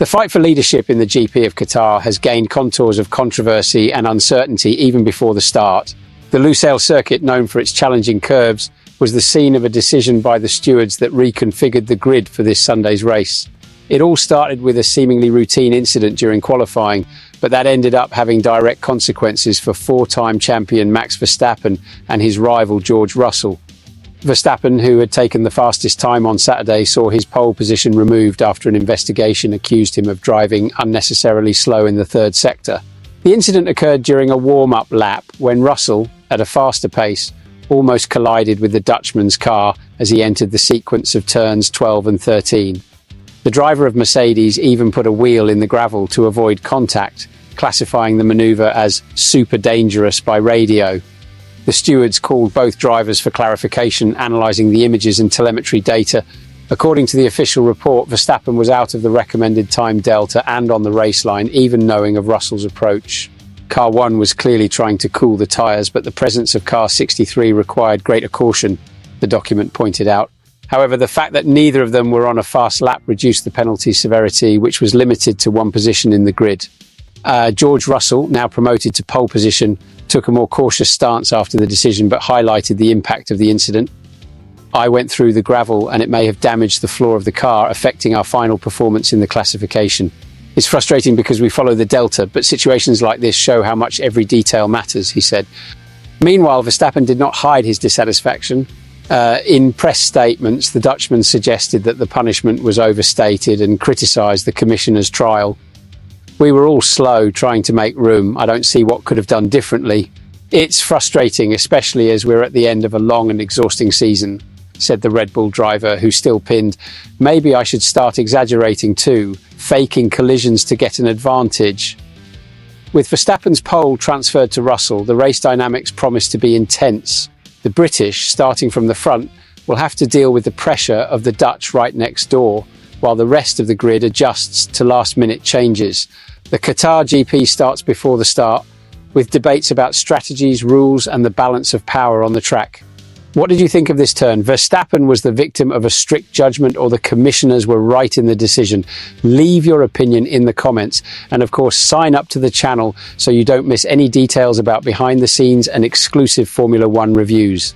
The fight for leadership in the GP of Qatar has gained contours of controversy and uncertainty even before the start. The Lusail circuit, known for its challenging curves, was the scene of a decision by the stewards that reconfigured the grid for this Sunday's race. It all started with a seemingly routine incident during qualifying, but that ended up having direct consequences for four-time champion Max Verstappen and his rival George Russell. Verstappen, who had taken the fastest time on Saturday, saw his pole position removed after an investigation accused him of driving unnecessarily slow in the third sector. The incident occurred during a warm-up lap when Russell, at a faster pace, almost collided with the Dutchman's car as he entered the sequence of turns 12 and 13. The driver of Mercedes even put a wheel in the gravel to avoid contact, classifying the maneuver as super dangerous by radio. The stewards called both drivers for clarification, analysing the images and telemetry data. According to the official report, Verstappen was out of the recommended time delta and on the race line, even knowing of Russell's approach. Car 1 was clearly trying to cool the tyres, but the presence of car 63 required greater caution, the document pointed out. However, the fact that neither of them were on a fast lap reduced the penalty severity, which was limited to one position in the grid. George Russell, now promoted to pole position, took a more cautious stance after the decision but highlighted the impact of the incident. "I went through the gravel and it may have damaged the floor of the car, affecting our final performance in the classification. It's frustrating because we follow the delta, but situations like this show how much every detail matters," he said. Meanwhile, Verstappen did not hide his dissatisfaction. In press statements, the Dutchman suggested that the punishment was overstated and criticised the commissioner's trial. "We were all slow, trying to make room. I don't see what could have done differently. It's frustrating, especially as we're at the end of a long and exhausting season," said the Red Bull driver, who still pinned, "Maybe I should start exaggerating too, faking collisions to get an advantage." With Verstappen's pole transferred to Russell, the race dynamics promise to be intense. The British, starting from the front, will have to deal with the pressure of the Dutch right next door, while the rest of the grid adjusts to last-minute changes. The Qatar GP starts before the start, with debates about strategies, rules, and the balance of power on the track. What did you think of this turn? Verstappen was the victim of a strict judgment, or the commissioners were right in the decision? Leave your opinion in the comments, and of course sign up to the channel so you don't miss any details about behind the scenes and exclusive Formula One reviews.